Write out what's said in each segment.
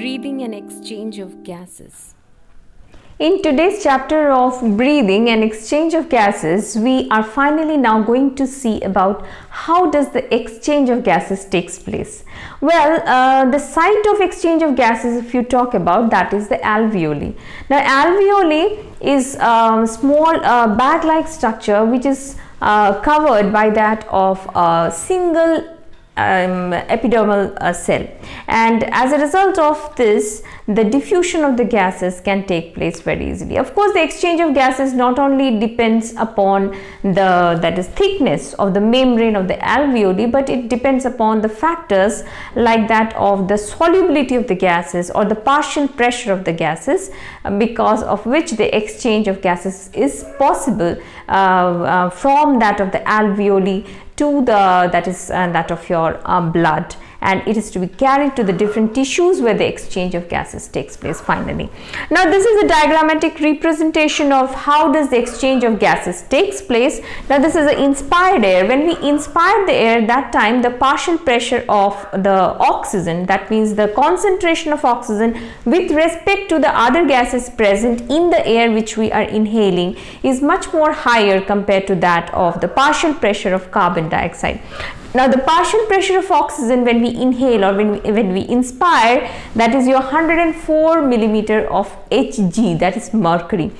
breathing and exchange of gases. In today's chapter of breathing and exchange of gases, we are finally now going to see about how does the exchange of gases takes place. Well, the site of exchange of gases, if you talk about, that is the alveoli. Now, alveoli is a small bag-like structure which is covered by that of a single epidermal cell, and as a result of this, the diffusion of the gases can take place very easily. Of course, the exchange of gases not only depends upon the thickness of the membrane of the alveoli, but it depends upon the factors like that of the solubility of the gases or the partial pressure of the gases, because of which the exchange of gases is possible from that of the alveoli to that of your blood, and it is to be carried to the different tissues where the exchange of gases takes place finally. Now, this is a diagrammatic representation of how does the exchange of gases takes place. Now, this is an inspired air. When we inspire the air, that time the partial pressure of the oxygen, that means the concentration of oxygen with respect to the other gases present in the air which we are inhaling, is much more higher compared to that of the partial pressure of carbon dioxide. Now, the partial pressure of oxygen when we inhale or when we inspire, that is your 104 millimeter of Hg, that is mercury,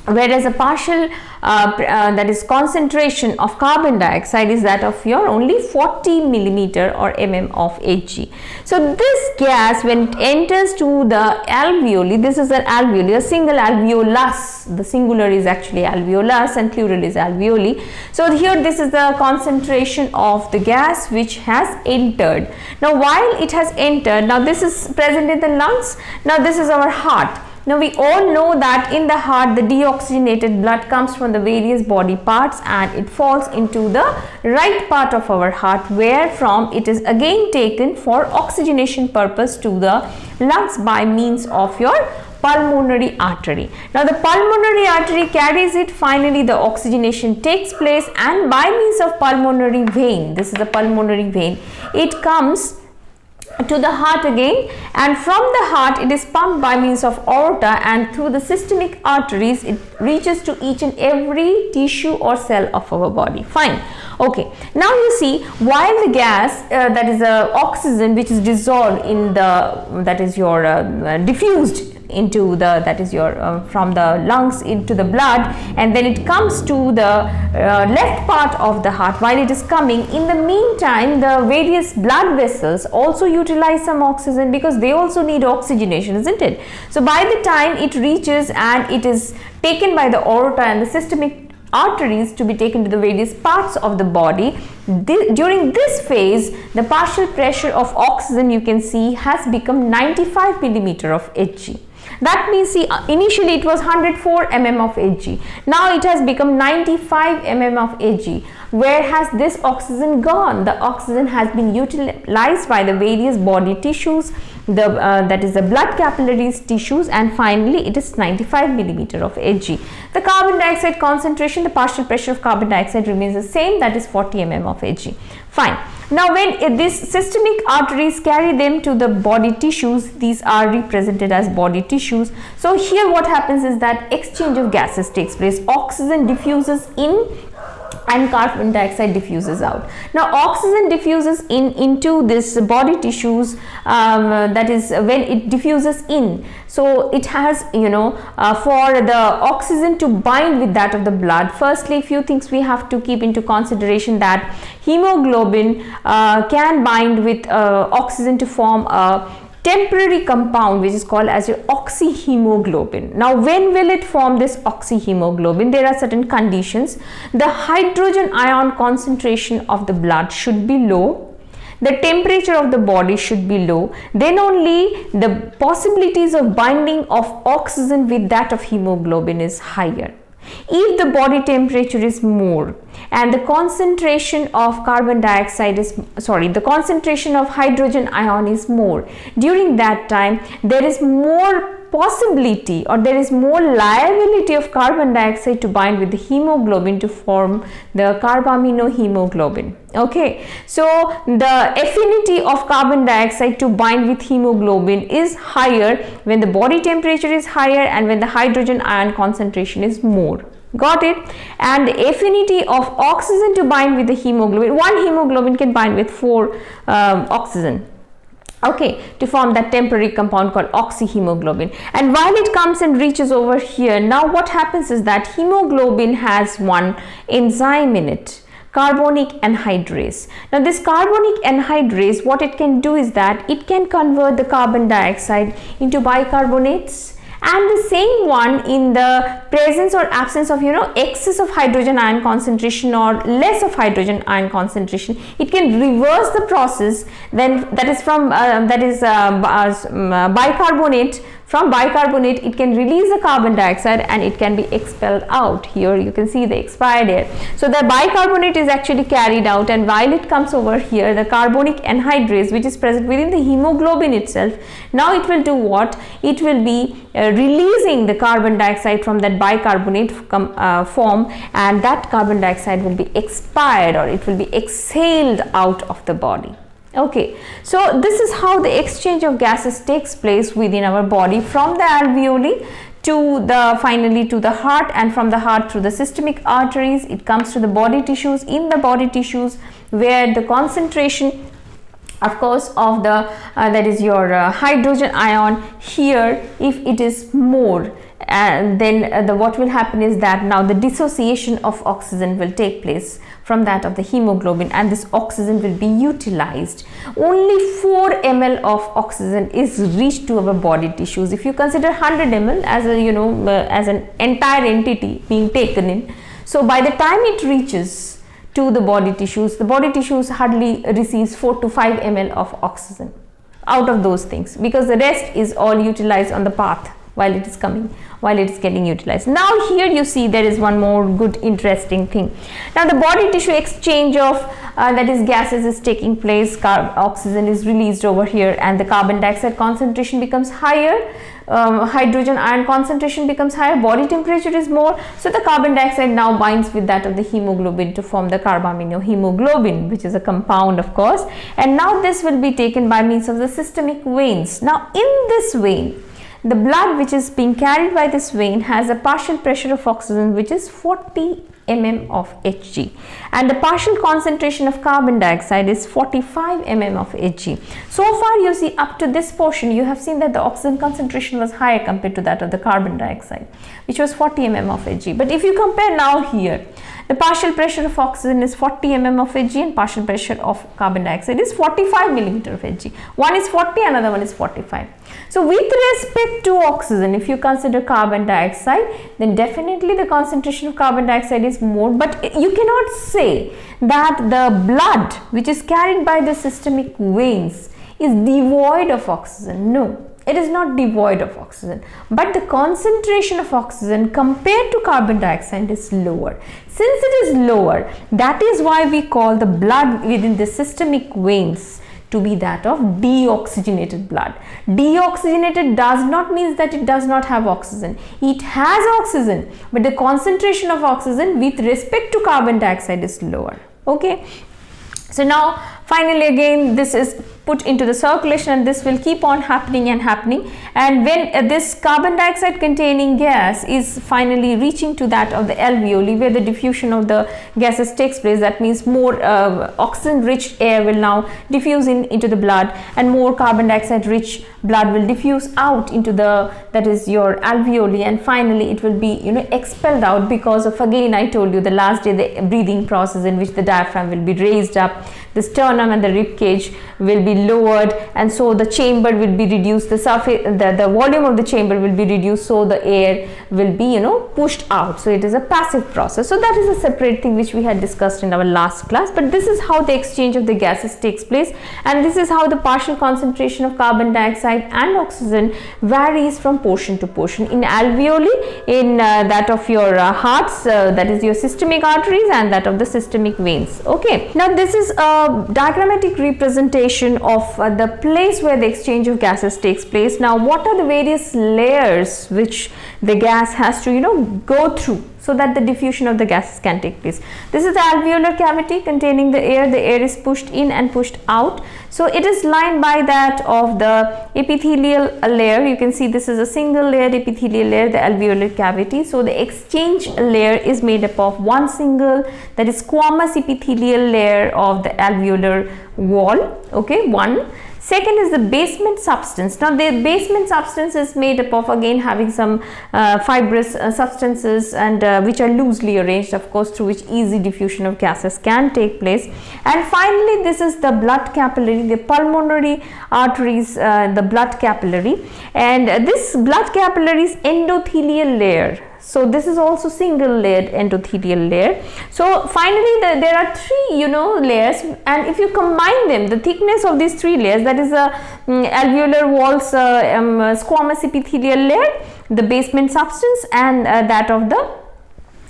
whereas a partial that is concentration of carbon dioxide is that of your only 40 millimeter or mm of Hg. So, this gas, when it enters to the alveoli, this is an alveoli, a single alveolus, the singular is actually alveolus and plural is alveoli. So, here this is the concentration of the gas which has entered. Now, while it has entered, now this is present in the lungs, now this is our heart. Now, we all know that in the heart the deoxygenated blood comes from the various body parts and it falls into the right part of our heart, where from it is again taken for oxygenation purpose to the lungs by means of your pulmonary artery. Now, the pulmonary artery carries it, finally the oxygenation takes place, and by means of pulmonary vein, this is the pulmonary vein, it comes to the heart again, and from the heart it is pumped by means of aorta, and through the systemic arteries it reaches to each and every tissue or cell of our body. Fine. Okay, now you see, while the gas that is oxygen which is dissolved in the, that is your diffused into the, that is your from the lungs into the blood, and then it comes to the left part of the heart. While it is coming, in the meantime the various blood vessels also utilize some oxygen because they also need oxygenation, isn't it? So, by the time it reaches and it is taken by the aorta and the systemic arteries to be taken to the various parts of the body, during this phase the partial pressure of oxygen, you can see, has become 95 millimeter of Hg. That means, see, initially it was 104 mm of Hg, now it has become 95 mm of Hg. Where has this oxygen gone? The oxygen has been utilized by the various body tissues, the that is the blood capillaries tissues, and finally it is 95 millimeter of Hg. The carbon dioxide concentration, the partial pressure of carbon dioxide remains the same, that is 40 mm of Hg. Fine. Now, when these systemic arteries carry them to the body tissues, these are represented as body tissues. So, here what happens is that exchange of gases takes place. Oxygen diffuses in and carbon dioxide diffuses out. Now, oxygen diffuses into this body tissues, that is when it diffuses in. So, it has, you know, for the oxygen to bind with that of the blood, firstly few things we have to keep into consideration, that hemoglobin can bind with oxygen to form a temporary compound which is called as your oxyhemoglobin. Now, when will it form this oxyhemoglobin? There are certain conditions. The hydrogen ion concentration of the blood should be low, the temperature of the body should be low, then only the possibilities of binding of oxygen with that of hemoglobin is higher. If the body temperature is more and the concentration of carbon dioxide is, the concentration of hydrogen ion is more, during that time there is more possibility, or there is more liability of carbon dioxide to bind with the hemoglobin to form the carbaminohemoglobin. Okay, so the affinity of carbon dioxide to bind with hemoglobin is higher when the body temperature is higher and when the hydrogen ion concentration is more. Got it? And the affinity of oxygen to bind with the hemoglobin, one hemoglobin can bind with 4 oxygen, okay, to form that temporary compound called oxyhemoglobin. And while it comes and reaches over here, now what happens is that hemoglobin has one enzyme in it, carbonic anhydrase. Now this carbonic anhydrase, what it can do is that it can convert the carbon dioxide into bicarbonates, and the same one in the presence or absence of excess of hydrogen ion concentration or less of hydrogen ion concentration, it can reverse the process. Then that is from bicarbonate. From bicarbonate, it can release the carbon dioxide and it can be expelled out. Here you can see the expired air. So the bicarbonate is actually carried out, and while it comes over here, the carbonic anhydrase, which is present within the hemoglobin itself, now it will do what? It will be releasing the carbon dioxide from that bicarbonate form, and that carbon dioxide will be expired, or it will be exhaled out of the body. Okay, so this is how the exchange of gases takes place within our body, from the alveoli to the finally to the heart, and from the heart through the systemic arteries. It comes to the body tissues. In the body tissues, where the concentration, of course, of the that is your hydrogen ion here, if it is more, and then what will happen is that now the dissociation of oxygen will take place from that of the hemoglobin, and this oxygen will be utilized. Only 4 ml of oxygen is reached to our body tissues. If you consider 100 ml as a as an entire entity being taken in, so by the time it reaches to the body tissues hardly receives 4 to 5 ml of oxygen out of those things, because the rest is all utilized on the path while it is coming, while it is getting utilized. Now here you see there is one more good interesting thing. Now the body tissue exchange of that is gases is taking place. Oxygen is released over here, and the carbon dioxide concentration becomes higher, hydrogen ion concentration becomes higher, body temperature is more, so the carbon dioxide now binds with that of the hemoglobin to form the carbaminohemoglobin, which is a compound, of course, and now this will be taken by means of the systemic veins. Now in this vein, the blood which is being carried by this vein has a partial pressure of oxygen which is 40 mm of Hg, and the partial concentration of carbon dioxide is 45 mm of Hg. So far you see up to this portion you have seen that the oxygen concentration was higher compared to that of the carbon dioxide, which was 40 mm of Hg. But if you compare now here, the partial pressure of oxygen is 40 mm of Hg and partial pressure of carbon dioxide is 45 mm of Hg. One is 40, another one is 45. So with respect to oxygen, if you consider carbon dioxide, then definitely the concentration of carbon dioxide is more, but you cannot say that the blood which is carried by the systemic veins is devoid of oxygen. No, it is not devoid of oxygen, but the concentration of oxygen compared to carbon dioxide is lower. Since it is lower, that is why we call the blood within the systemic veins to be that of deoxygenated blood. Deoxygenated does not mean that it does not have oxygen. It has oxygen, but the concentration of oxygen with respect to carbon dioxide is lower. Okay. So now finally again this is put into the circulation, and this will keep on happening and happening, and when this carbon dioxide containing gas is finally reaching to that of the alveoli where the diffusion of the gases takes place, that means more oxygen rich air will now diffuse into the blood, and more carbon dioxide rich blood will diffuse out into the that is your alveoli, and finally it will be expelled out because of, again I told you the last day, the breathing process in which the diaphragm will be raised up, the sternum and the rib cage will be lowered, and so the chamber will be reduced, the surface the volume of the chamber will be reduced, so the air will be pushed out. So it is a passive process. So that is a separate thing which we had discussed in our last class, but this is how the exchange of the gases takes place, and this is how the partial concentration of carbon dioxide and oxygen varies from portion to portion in alveoli, in that of your hearts, that is your systemic arteries, and that of the systemic veins. Okay, now this is a a diagrammatic representation of the place where the exchange of gases takes place. Now, what are the various layers which the gas has to, go through so that the diffusion of the gases can take place? This is the alveolar cavity containing the air. The air is pushed in and pushed out. So it is lined by that of the epithelial layer. You can see this is a single layered epithelial layer, the alveolar cavity. So the exchange layer is made up of one single, that is squamous epithelial layer of the alveolar wall. Okay, one. Second is the basement substance. Now the basement substance is made up of, again, having some fibrous substances and which are loosely arranged, of course, through which easy diffusion of gases can take place. And finally, this is the blood capillary, the pulmonary arteries, the blood capillary, and this blood capillary is endothelial layer. So this is also single layered endothelial layer. So finally, there are three layers, and if you combine them, the thickness of these three layers, that is the alveolar walls squamous epithelial layer, the basement substance, and that of the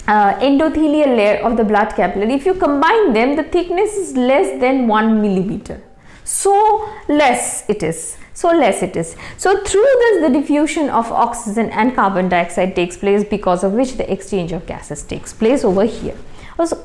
endothelial layer of the blood capillary, if you combine them, the thickness is less than 1 millimeter. So less it is. So through this, the diffusion of oxygen and carbon dioxide takes place, because of which the exchange of gases takes place over here.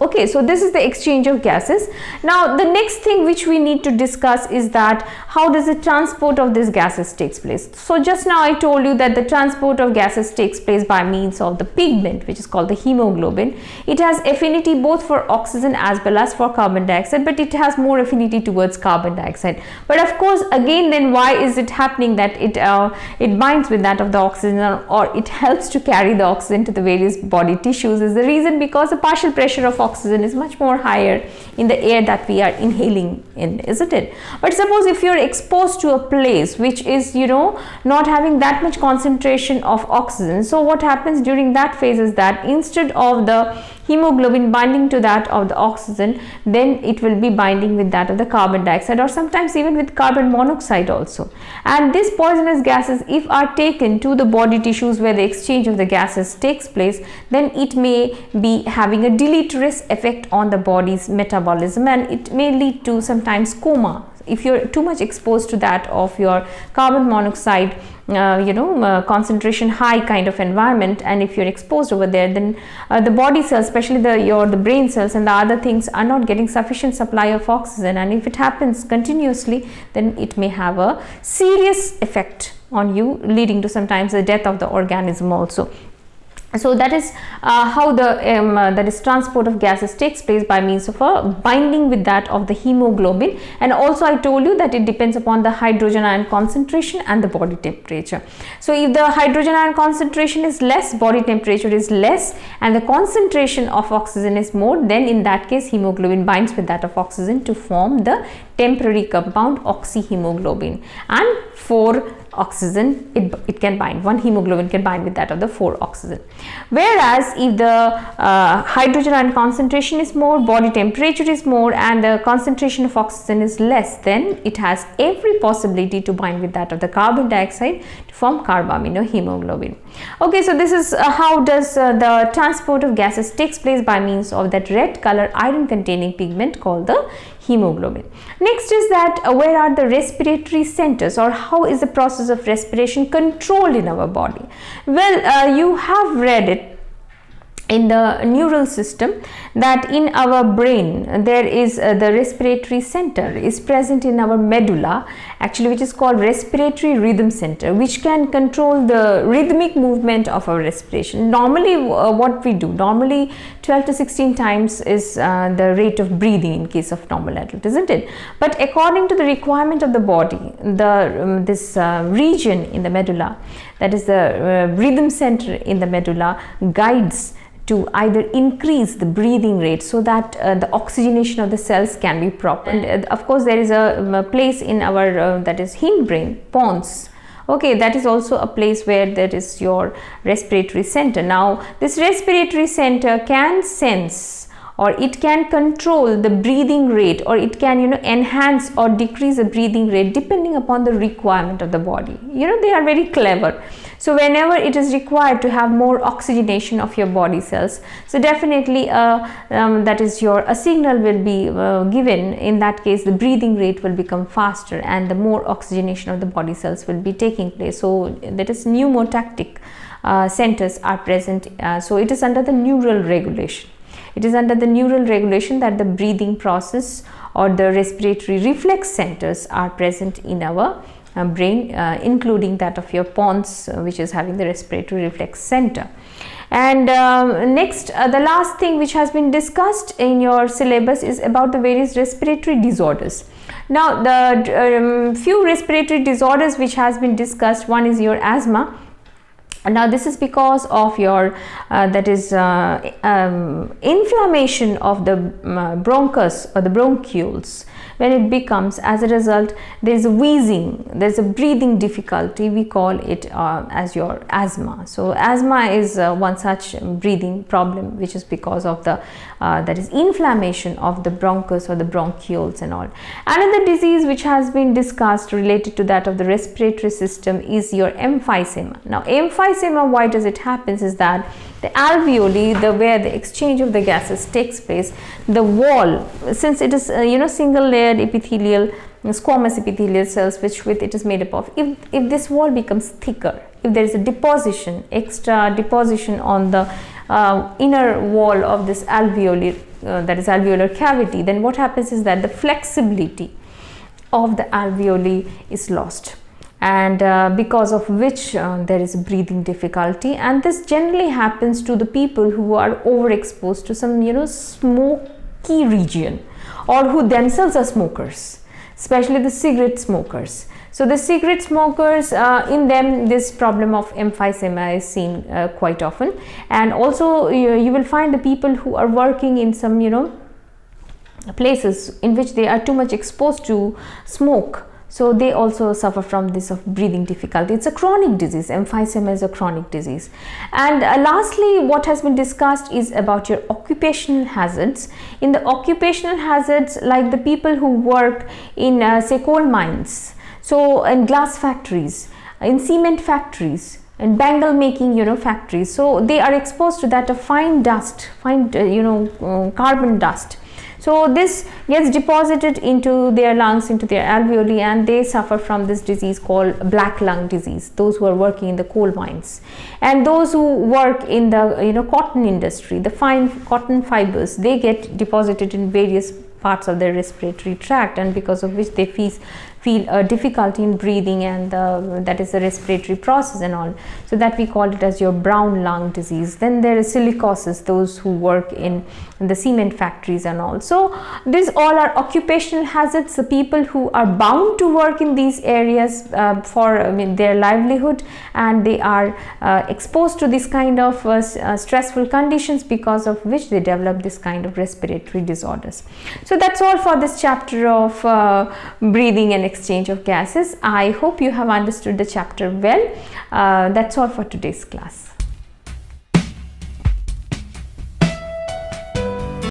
Okay, so this is the exchange of gases. Now the next thing which we need to discuss is that how does the transport of these gases takes place. So just now I told you that the transport of gases takes place by means of the pigment, which is called the hemoglobin. It has affinity both for oxygen as well as for carbon dioxide, but it has more affinity towards carbon dioxide. But of course, again, then why is it happening that it binds with that of the oxygen, or it helps to carry the oxygen to the various body tissues? Is the reason because the partial pressure of oxygen is much more higher in the air that we are inhaling in, isn't it? But suppose if you're exposed to a place which is not having that much concentration of oxygen, so what happens during that phase is that instead of the hemoglobin binding to that of the oxygen, then it will be binding with that of the carbon dioxide, or sometimes even with carbon monoxide also. And these poisonous gases, if are taken to the body tissues where the exchange of the gases takes place, then it may be having a deleterious effect on the body's metabolism, and it may lead to sometimes coma if you're too much exposed to that of your carbon monoxide concentration high kind of environment. And if you're exposed over there, then the body cells, especially the brain cells and the other things, are not getting sufficient supply of oxygen, and if it happens continuously, then it may have a serious effect on you, leading to sometimes the death of the organism also. So that is how the transport of gases takes place by means of a binding with that of the hemoglobin. And also I told you that it depends upon the hydrogen ion concentration and the body temperature. So if the hydrogen ion concentration is less, body temperature is less, and the concentration of oxygen is more, then in that case hemoglobin binds with that of oxygen to form the temporary compound oxyhemoglobin, and 4 oxygen it can bind, 1 hemoglobin can bind with that of the 4 oxygen. Whereas if the hydrogen ion concentration is more, body temperature is more, and the concentration of oxygen is less, then it has every possibility to bind with that of the carbon dioxide to form carbaminohemoglobin. Okay, so this is how does the transport of gases takes place by means of that red color iron containing pigment called the hemoglobin. Next is that where are the respiratory centers, or how is the process of respiration controlled in our body? Well, you have read it in the neural system that in our brain there is the respiratory center is present in our medulla, actually, which is called respiratory rhythm center, which can control the rhythmic movement of our respiration. Normally what we do, normally 12 to 16 times is the rate of breathing in case of normal adult, isn't it? But according to the requirement of the body, this region in the medulla, that is the rhythm center in the medulla, guides to either increase the breathing rate so that the oxygenation of the cells can be proper. And of course there is a place in our that is hindbrain, pons. Okay, that is also a place where that is your respiratory center. Now this respiratory center can sense or it can control the breathing rate, or it can enhance or decrease the breathing rate depending upon the requirement of the body. They are very clever. So whenever it is required to have more oxygenation of your body cells, so definitely that is a signal will be given. In that case, the breathing rate will become faster and the more oxygenation of the body cells will be taking place. So that is pneumotactic centers are present. So it is under the neural regulation. It is under the neural regulation that the breathing process or the respiratory reflex centers are present in our brain, including that of your pons, which is having the respiratory reflex center. And next, the last thing which has been discussed in your syllabus is about the various respiratory disorders. Now, the few respiratory disorders which has been discussed, one is your asthma. Now this is because of your inflammation of the bronchus or the bronchioles. When it becomes, as a result, there is a wheezing, there is a breathing difficulty, we call it as your asthma. So asthma is one such breathing problem, which is because of the that is inflammation of the bronchus or the bronchioles and all. Another disease which has been discussed related to that of the respiratory system is your emphysema. Now emphysema, why does it happen, is that the alveoli, where the exchange of the gases takes place, the wall, since it is single layered epithelial, squamous epithelial cells which with it is made up of, if this wall becomes thicker, if there is a deposition, extra deposition on the inner wall of this alveoli, that is alveolar cavity, then what happens is that the flexibility of the alveoli is lost, and because of which there is breathing difficulty. And this generally happens to the people who are overexposed to some smoky region, or who themselves are smokers, especially the cigarette smokers. So the cigarette smokers, in them this problem of emphysema is seen quite often. And also you will find the people who are working in some places in which they are too much exposed to smoke, so they also suffer from this of breathing difficulty. It's a chronic disease. Emphysema is a chronic disease. And lastly, what has been discussed is about your occupational hazards. In the occupational hazards, like the people who work in say coal mines, so in glass factories, in cement factories, and bangle making factories, so they are exposed to that of fine dust, carbon dust. So this gets deposited into their lungs, into their alveoli, and they suffer from this disease called black lung disease, those who are working in the coal mines. And those who work in the cotton industry, the fine cotton fibers, they get deposited in various parts of their respiratory tract, and because of which they feel a difficulty in breathing, and that is the respiratory process and all. So that we call it as your brown lung disease. Then there is silicosis, those who work in the cement factories and all. So these all are occupational hazards, the people who are bound to work in these areas for their livelihood, and they are exposed to this kind of stressful conditions, because of which they develop this kind of respiratory disorders. So that's all for this chapter of breathing and exchange of gases. I hope you have understood the chapter well. That's all for today's class.